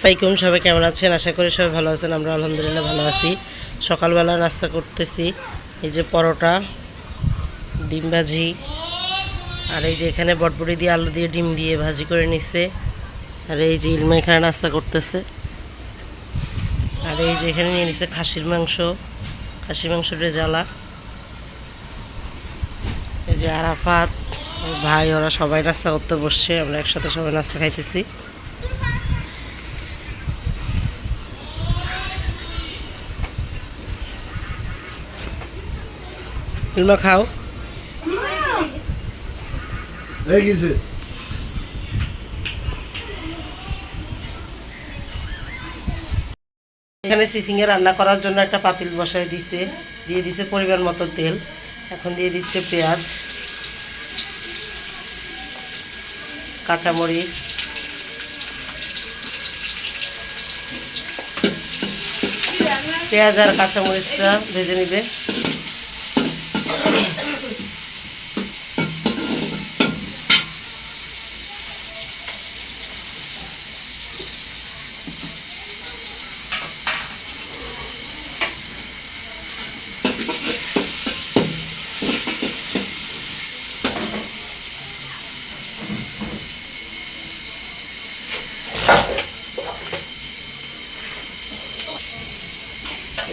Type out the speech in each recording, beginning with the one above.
আসসালামাইকুম, সবাই কেমন আছেন? আশা করি সবাই ভালো আছেন। আমরা আলহামদুলিল্লাহ ভালো আছি। সকালবেলা নাস্তা করতেছি, এই যে পরোটা, ডিম ভাজি, আর এই যে এখানে বটবটি দিয়ে আলু দিয়ে ডিম দিয়ে ভাজি করে নিচ্ছে। আর এই যে ইলমা এখানে নাস্তা করতেছে। আর এই যে এখানে নিয়ে নিচ্ছে খাসির মাংসটা জ্বালা। এই যে আরাফাত ভাই ওরা সবাই নাস্তা করতে বসছে, আমরা একসাথে সবাই নাস্তা খাইতেছি। ইলমা খাও। এখানে সিসিংয়ে রান্না করার জন্য একটা পাতিল বসায় দিয়ে দিছে পরিমাণ মতো তেল। এখন দিয়ে দিচ্ছে পেঁয়াজ, কাঁচামরিচ, পেঁয়াজ আর কাঁচামরিচটা ভেজে নিবে।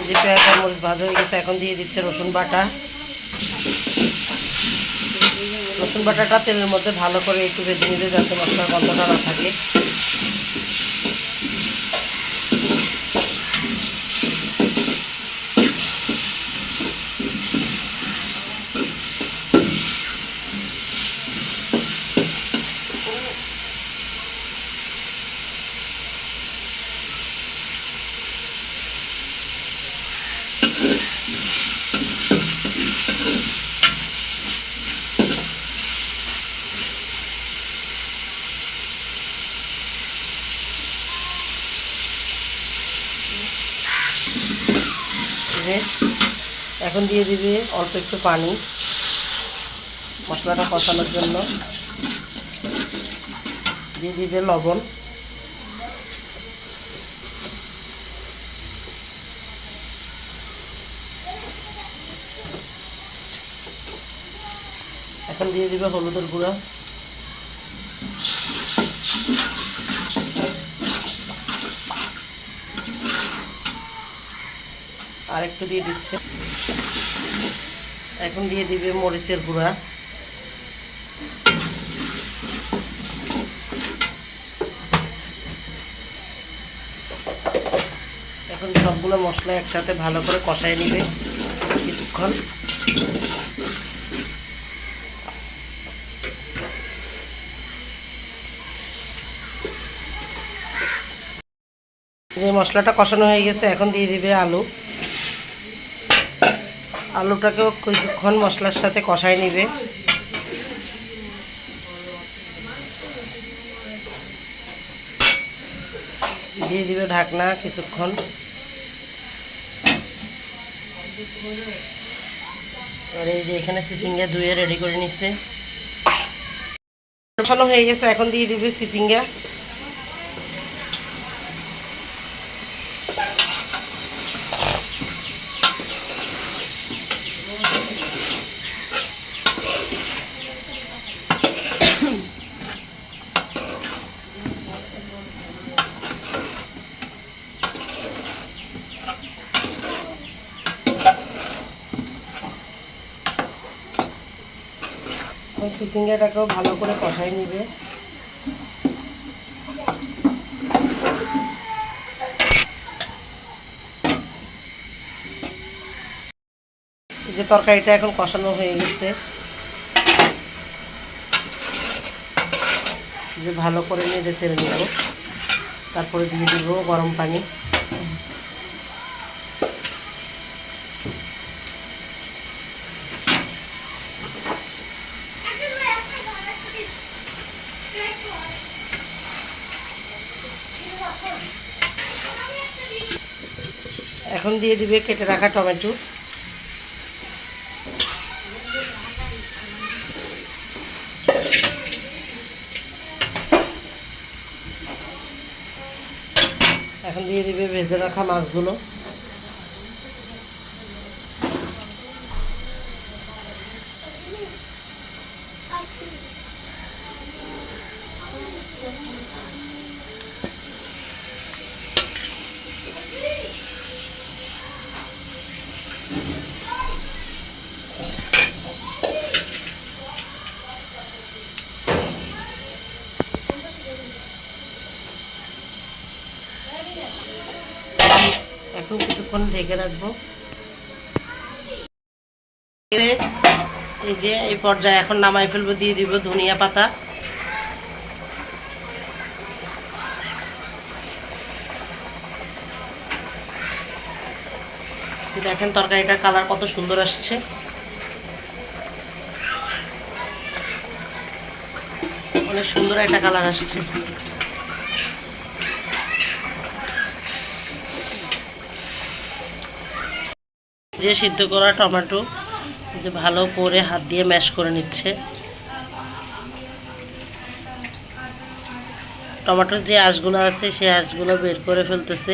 এই যে পেঁয়াজ আর মরিচ ভাজা হয়ে গেছে, এখন দিয়ে দিচ্ছে রসুন বাটা। রসুন বাটাটা তেলের মধ্যে ভালো করে একটু ভেজে নিলে যাতে মশলার গন্ধটা না থাকে। এখন দিয়ে দিবে অল্প একটু পানি মশলাটা কষানোর জন্য, দিয়ে দিবে লবণ। এখন দিয়ে দিবে হলুদের গুঁড়া, আর একটু দিয়ে দিচ্ছে। এখন দিয়ে দিবে মরিচের গুঁড়া, এখন সবগুলো মশলা একসাথে ভালো করে কষায় নিবে কিছুক্ষণ। যে মশলাটা কষানো হয়ে গেছে, এখন দিয়ে দিবে আলু। আলুটাকেও কিছুক্ষণ মশলার সাথে কষায় নিবে। দিয়ে দিবে ঢাকনা কিছুক্ষণ। আর এই যে এখানে সিসিঙ্গা ধুয়ে রেডি করে নিচ্ছে, কষানো হয়ে গেছে। এখন দিয়ে দিবে সিসিঙ্গা। সিসিঙ্গাটাকেও ভালো করে কষাই নিবে। এই যে তরকারিটা এখন কষানো হয়ে গেছে, যে ভালো করে নেড়ে চেড়ে নেব। তারপরে দিয়ে দিব গরম পানি। এখন দিয়ে দিবে কেটে রাখা টমেটো। এখন দিয়ে দিবে ভেজে রাখা মাছগুলো। এখন কিছুক্ষণ ঢেকে রাখবো। এই যে এই পর্যায়ে এখন নামাই ফেলবো, দিয়ে দিব ধনিয়া পাতা। দেখেন তরকারিটার কালার কত সুন্দর আসছে। অনেক সুন্দর একটা কালার আসছে। যে সিদ্ধ করা টমেটো যে ভালো করে হাত দিয়ে ম্যাশ করে নিচ্ছে। টমেটোর যে আঁশগুলো আছে সেই আঁশগুলো বের করে ফেলতেছে।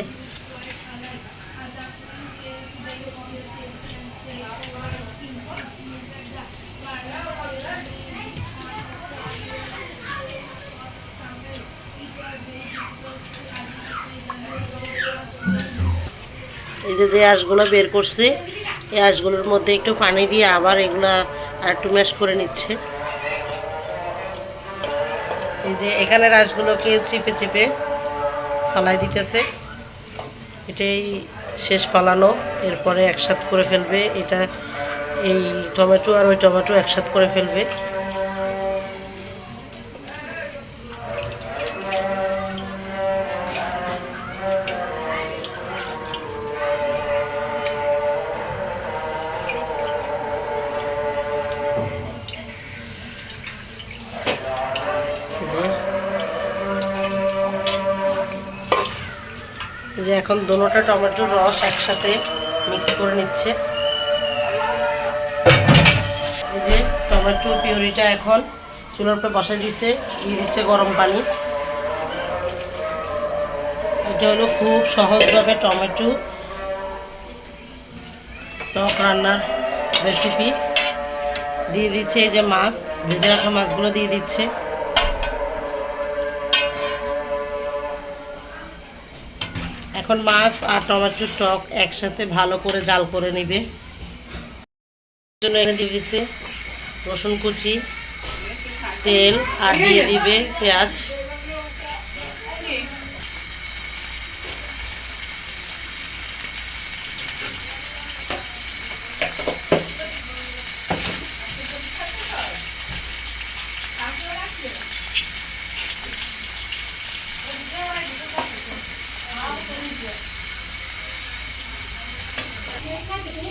এই যে আঁশগুলো বের করছে, এই আঁশগুলোর মধ্যে একটু পানি দিয়ে আবার এগুলা আর একটু ম্যাশ করে নিচ্ছে। এই যে এখানের আঁশগুলোকে চিপে চিপে ফালাই দিতেছে। এটাই শেষ ফালানো, এরপরে একসাথে করে ফেলবে। এটা এই টমেটো আর ওই টমেটো একসাথে করে ফেলবে। যে এখন দোনোটা টমেটোর রস একসাথে মিক্স করে নিচ্ছে। এই যে টমেটো পিউরিটা এখন চুলার উপরে বসাই দিচ্ছে, দিয়ে দিচ্ছে গরম পানি। এটা হলো খুব সহজভাবে টমেটো টক রান্নার রেসিপি। দিয়ে দিচ্ছে এই যে মাছ, ভেজে রাখা মাছগুলো দিয়ে দিচ্ছে। এখন মাছ আর টমেটোর টক একসাথে ভালো করে জাল করে নেবে। জন্য এনে দিয়ে দিচ্ছে রসুন কুচি, তেল আর দিয়ে দিবে পেঁয়াজ।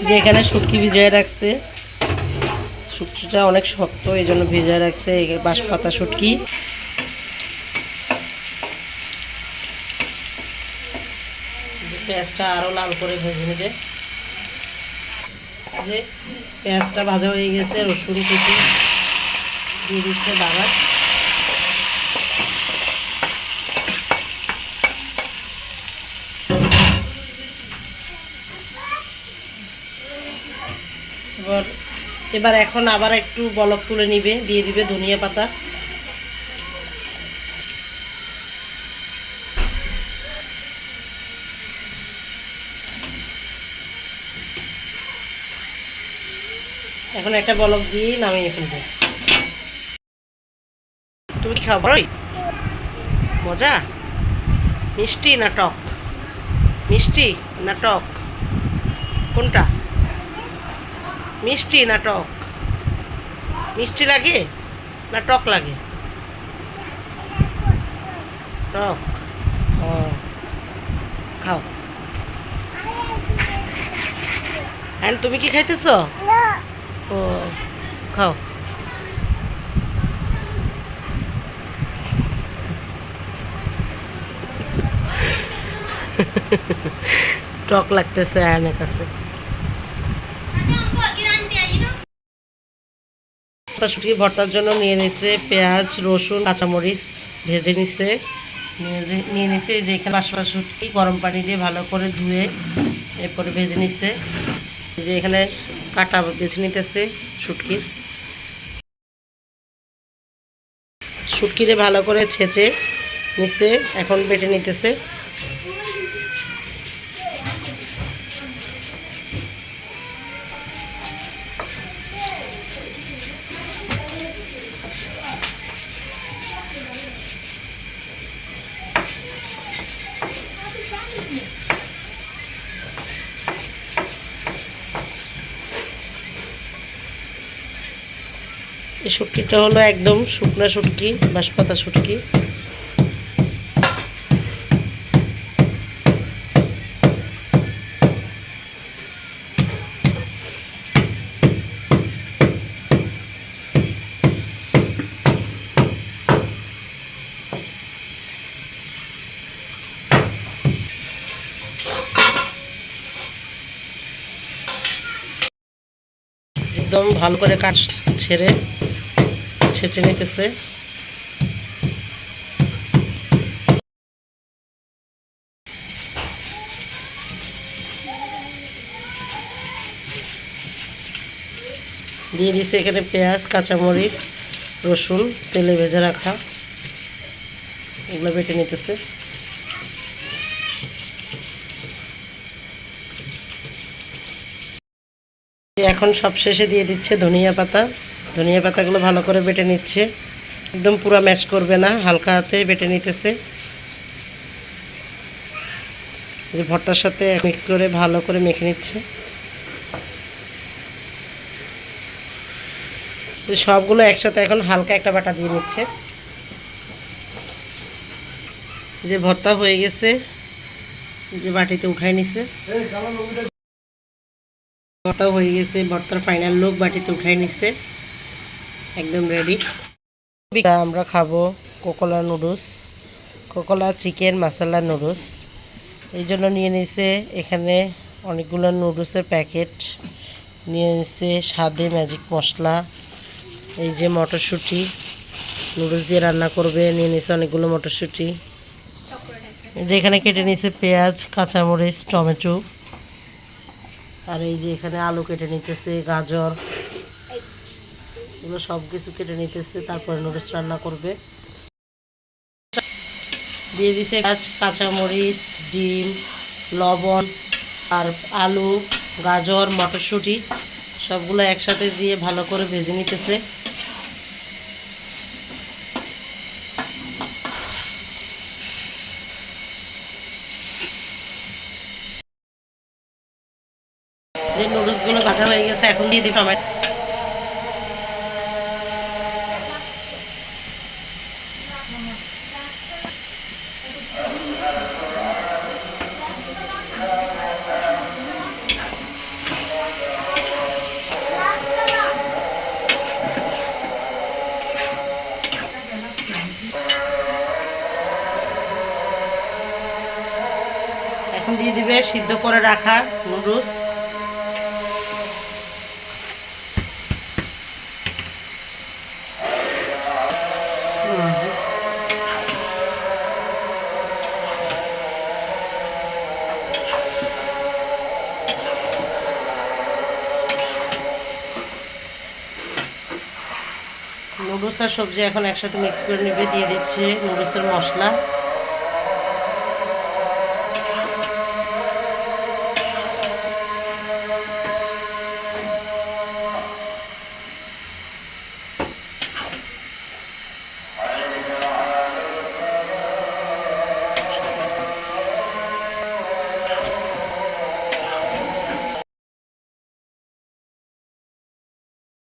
যে এখানে শুটকি ভিজিয়ে রাখছে, শুটকিটা অনেক শক্ত এই জন্য ভিজিয়ে রাখছে। বাঁশপাতা শুটকি পেঁয়াজটা আরও লাল করে ভেজে নেবে। যে পেঁয়াজটা ভাজা হয়ে গেছে, রসুন কুচি দিয়ে দিচ্ছে বাগার। এবার এখন আবার একটু বলক তুলে নিবে, দিয়ে দিবে ধনিয়া পাতা। এখন একটা বলক দিয়ে নামিয়ে ফেলবে। তুমি খাবো মজা? মিষ্টি না টক? মিষ্টি না টক কোনটা? মিষ্টি না টক? মিষ্টি লাগে না টক লাগে? টক। ও খাও। হ্যাঁ তুমি কি খাইতেছ? ও খাও। টক লাগতেছে আয়নের কাছে। শুটকি ভর্তার জন্য নিয়ে নিতে পেঁয়াজ, রসুন, কাঁচামরিচ ভেজে নিচ্ছে। নিয়ে নিচ্ছে। যে এখানে বাঁশপাতা শুটকি গরম পানি দিয়ে ভালো করে ধুয়ে এরপরে ভেজে নিচ্ছে। যে এখানে কাটা বেছে নিতেছে শুটকিরে ভালো করে ছেঁচে নিচ্ছে, এখন বেটে নিতেছে। এই শুটকিটা হলো একদম শুকনা শুটকি, বাঁশপাতা শুটকি। একদম ভালো করে কাট ছেড়ে ছেঁচে নিতেছে। দিয়ে দিছে এখানে পেঁয়াজ, কাঁচামরিচ, রসুন তেলে ভেজে রাখা, এগুলো বেটে নিতেছে। এখন সব শেষে দিয়ে দিচ্ছে ধনিয়া পাতা। ধনিয়া পাতাগুলো ভালো করে বেটে নিচ্ছে, একদম পুরো ম্যাশ করবে না, হালকা হাতে বেটে নিতেছে। যে ভর্তার সাথে মিক্স করে ভালো করে মেখে নিচ্ছে। সবগুলো একসাথে এখন হালকা একটা বাটা দিয়ে নিচ্ছে। যে ভর্তা হয়ে গেছে, যে বাটিতে উঠাই নিচ্ছে। ভর্তা হয়ে গেছে, ভর্তার ফাইনাল লুক বাটিতে উঠাই নিচ্ছে, একদম রেডি। আমরা খাবো কোকোলা নুডলস, কোকোলা চিকেন মশলা নুডলস। এই জন্য নিয়ে নিছে এখানে অনেকগুলো নুডলসের প্যাকেট, নিয়ে নিচ্ছে স্বাদে ম্যাজিক মশলা। এই যে মটরশুঁটি নুডলস দিয়ে রান্না করবে, নিয়ে নিচ্ছে অনেকগুলো মটরশুঁটি। যে এখানে কেটে নিচ্ছে পেঁয়াজ, কাঁচামরিচ, টমেটো। আর এই যে এখানে আলু কেটে নিতেছে, গাজর, এগুলো সব কিছু কেটে নিতেছে, তারপরে নুডলস রান্না করবে। দিয়ে দিছে পেঁয়াজ, কাঁচামরিচ, ডিম, লবণ আর আলু, গাজর, মটরশুঁটি সবগুলো একসাথে দিয়ে ভালো করে ভেজে নিতেছে। যে নুডলসগুলো ভাজা হয়ে গেছে, এখন দিয়ে দিই টমেটো। এখন দিয়ে দিবে সিদ্ধ করে রাখা নুডলস। নুডলস আর সবজি এখন একসাথে মিক্স করে নেবে। দিয়ে দিচ্ছে নুডলসের মশলা।